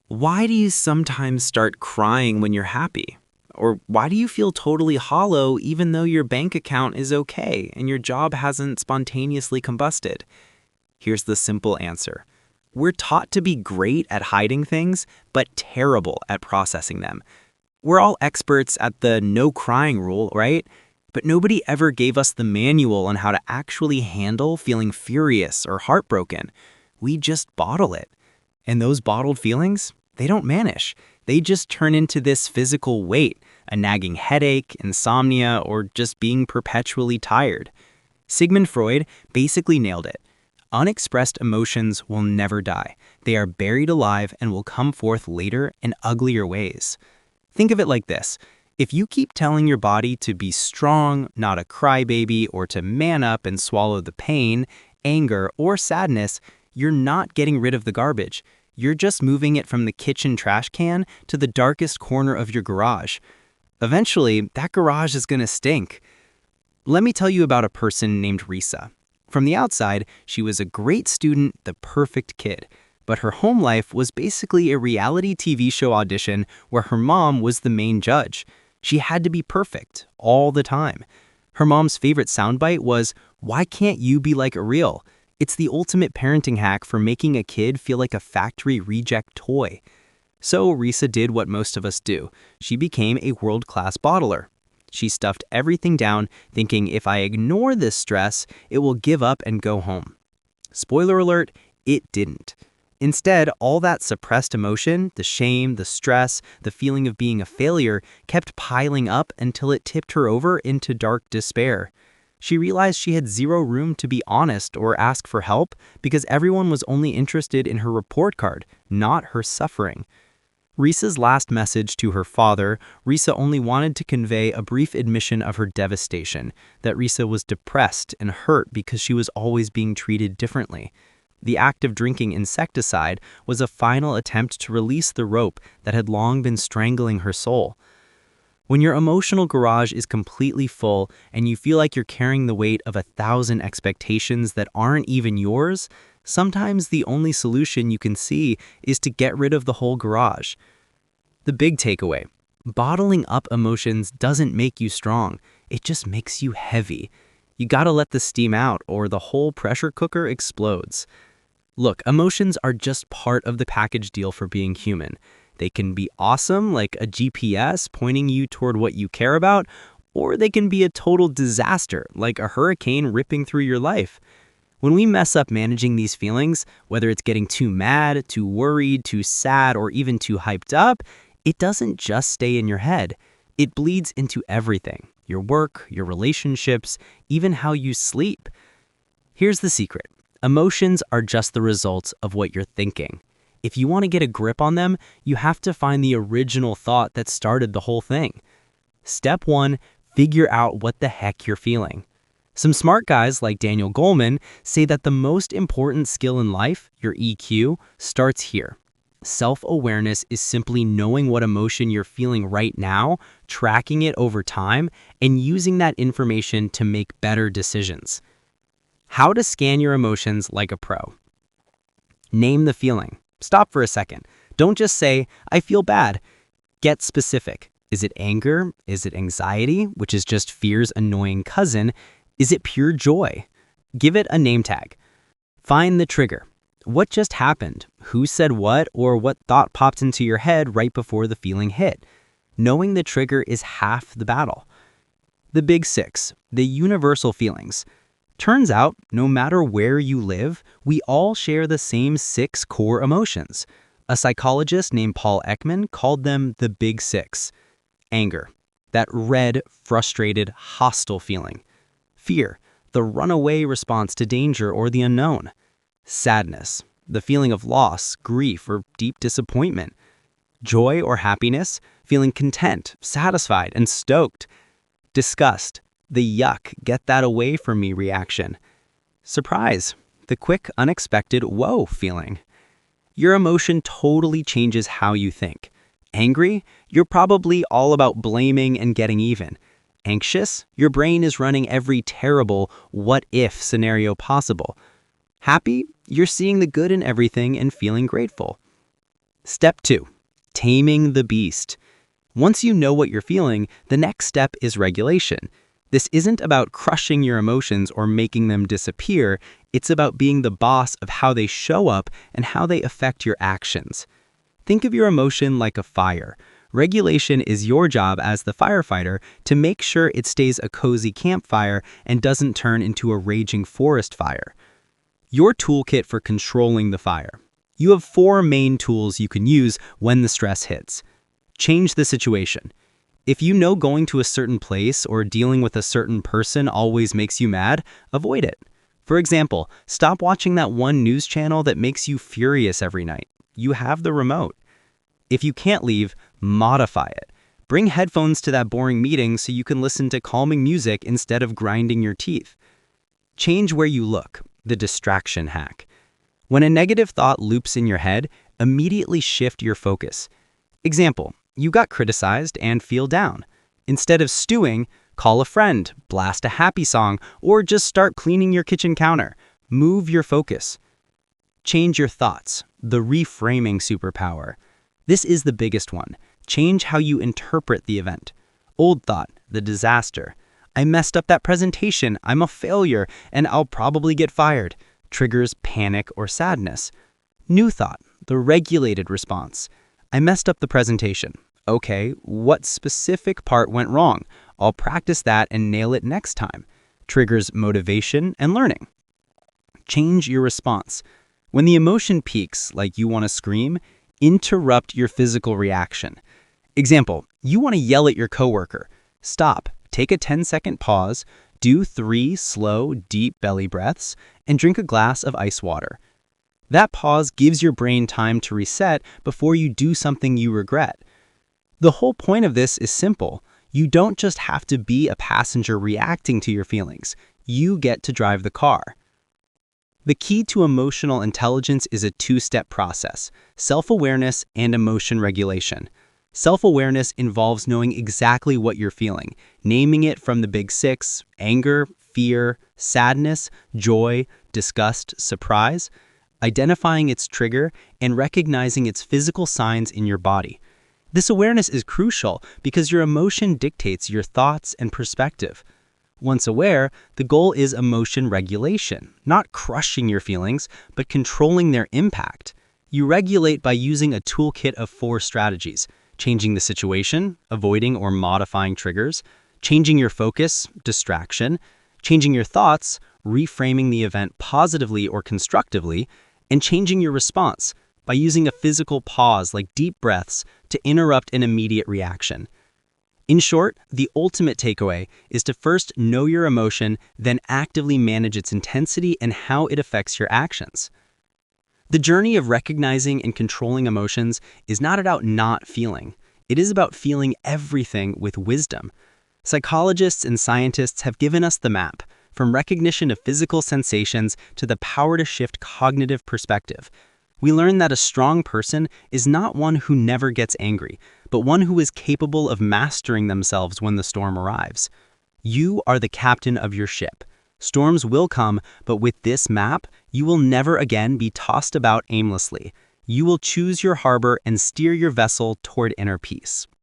Why do you sometimes start crying when you're happy? Or why do you feel totally hollow even though your bank account is okay and your job hasn't spontaneously combusted? Here's the simple answer. We're taught to be great at hiding things, but terrible at processing them. We're all experts at the no crying rule, right? But nobody ever gave us the manual on how to actually handle feeling furious or heartbroken. We just bottle it. And those bottled feelings, they don't vanish. They just turn into this physical weight, a nagging headache, insomnia, or just being perpetually tired. Sigmund Freud basically nailed it. Unexpressed emotions will never die. They are buried alive and will come forth later in uglier ways. Think of it like this. If you keep telling your body to be strong, not a crybaby, or to man up and swallow the pain, anger, or sadness, you're not getting rid of the garbage. You're just moving it from the kitchen trash can to the darkest corner of your garage. Eventually, that garage is going to stink. Let me tell you about a person named Risa. From the outside, she was a great student, the perfect kid. But her home life was basically a reality TV show audition where her mom was the main judge. She had to be perfect all the time. Her mom's favorite soundbite was, "Why can't you be like a real?" It's the ultimate parenting hack for making a kid feel like a factory reject toy. So Risa did what most of us do. She became a world-class bottler. She stuffed everything down, thinking if I ignore this stress, it will give up and go home. Spoiler alert, it didn't. Instead, all that suppressed emotion, the shame, the stress, the feeling of being a failure, kept piling up until it tipped her over into dark despair. She realized she had zero room to be honest or ask for help because everyone was only interested in her report card, not her suffering. Risa's last message to her father, Risa only wanted to convey a brief admission of her devastation, that Risa was depressed and hurt because she was always being treated differently. The act of drinking insecticide was a final attempt to release the rope that had long been strangling her soul. When your emotional garage is completely full and you feel like you're carrying the weight of 1,000 expectations that aren't even yours, sometimes the only solution you can see is to get rid of the whole garage. The big takeaway: bottling up emotions doesn't make you strong, it just makes you heavy. You gotta let the steam out or the whole pressure cooker explodes. Look, emotions are just part of the package deal for being human. They can be awesome, like a GPS pointing you toward what you care about, or they can be a total disaster, like a hurricane ripping through your life. When we mess up managing these feelings, whether it's getting too mad, too worried, too sad, or even too hyped up, it doesn't just stay in your head. It bleeds into everything: your work, your relationships, even how you sleep. Here's the secret. Emotions are just the results of what you're thinking. If you want to get a grip on them, you have to find the original thought that started the whole thing. Step 1, figure out what the heck you're feeling. Some smart guys like Daniel Goleman say that the most important skill in life, your EQ, starts here. Self-awareness is simply knowing what emotion you're feeling right now, tracking it over time, and using that information to make better decisions. How to scan your emotions like a pro. Name the feeling. Stop for a second. Don't just say, "I feel bad." Get specific. Is it anger? Is it anxiety, which is just fear's annoying cousin? Is it pure joy? Give it a name tag. Find the trigger. What just happened? Who said what, or what thought popped into your head right before the feeling hit? Knowing the trigger is half the battle. The big six, the universal feelings. Turns out, no matter where you live, we all share the same 6 core emotions. A psychologist named Paul Ekman called them the big 6. Anger, that red, frustrated, hostile feeling. Fear, the runaway response to danger or the unknown. Sadness, the feeling of loss, grief, or deep disappointment. Joy or happiness, feeling content, satisfied, and stoked. Disgust, the yuck, get that away from me reaction. Surprise, the quick, unexpected whoa feeling. Your emotion totally changes how you think. Angry, you're probably all about blaming and getting even. Anxious, your brain is running every terrible what-if scenario possible. Happy, you're seeing the good in everything and feeling grateful. Step 2. Taming the beast. Once you know what you're feeling, the next step is regulation. This isn't about crushing your emotions or making them disappear. It's about being the boss of how they show up and how they affect your actions. Think of your emotion like a fire. Regulation is your job as the firefighter to make sure it stays a cozy campfire and doesn't turn into a raging forest fire. Your toolkit for controlling the fire. You have 4 main tools you can use when the stress hits. Change the situation. If you know going to a certain place or dealing with a certain person always makes you mad, avoid it. For example, stop watching that one news channel that makes you furious every night. You have the remote. If you can't leave, modify it. Bring headphones to that boring meeting so you can listen to calming music instead of grinding your teeth. Change where you look, the distraction hack. When a negative thought loops in your head, immediately shift your focus. Example, you got criticized and feel down. Instead of stewing, call a friend, blast a happy song, or just start cleaning your kitchen counter. Move your focus. Change your thoughts, the reframing superpower. This is the biggest one. Change how you interpret the event. Old thought, the disaster. I messed up that presentation, I'm a failure, and I'll probably get fired. Triggers panic or sadness. New thought, the regulated response. I messed up the presentation. Okay, what specific part went wrong? I'll practice that and nail it next time. Triggers motivation and learning. Change your response. When the emotion peaks, like you want to scream, interrupt your physical reaction. Example, you want to yell at your coworker. Stop, take a 10-second pause, do 3 slow, deep belly breaths, and drink a glass of ice water. That pause gives your brain time to reset before you do something you regret. The whole point of this is simple. You don't just have to be a passenger reacting to your feelings. You get to drive the car. The key to emotional intelligence is a 2-step process: self-awareness and emotion regulation. Self-awareness involves knowing exactly what you're feeling, naming it from the big 6: anger, fear, sadness, joy, disgust, surprise, identifying its trigger, and recognizing its physical signs in your body. This awareness is crucial because your emotion dictates your thoughts and perspective. Once aware, the goal is emotion regulation, not crushing your feelings, but controlling their impact. You regulate by using a toolkit of 4 strategies: changing the situation, avoiding or modifying triggers, changing your focus, distraction, changing your thoughts, reframing the event positively or constructively, and changing your response by using a physical pause like deep breaths to interrupt an immediate reaction. In short, the ultimate takeaway is to first know your emotion, then actively manage its intensity and how it affects your actions. The journey of recognizing and controlling emotions is not about not feeling. It is about feeling everything with wisdom. Psychologists and scientists have given us the map, from recognition of physical sensations to the power to shift cognitive perspective. We learn that a strong person is not one who never gets angry, but one who is capable of mastering themselves when the storm arrives. You are the captain of your ship. Storms will come, but with this map, you will never again be tossed about aimlessly. You will choose your harbor and steer your vessel toward inner peace.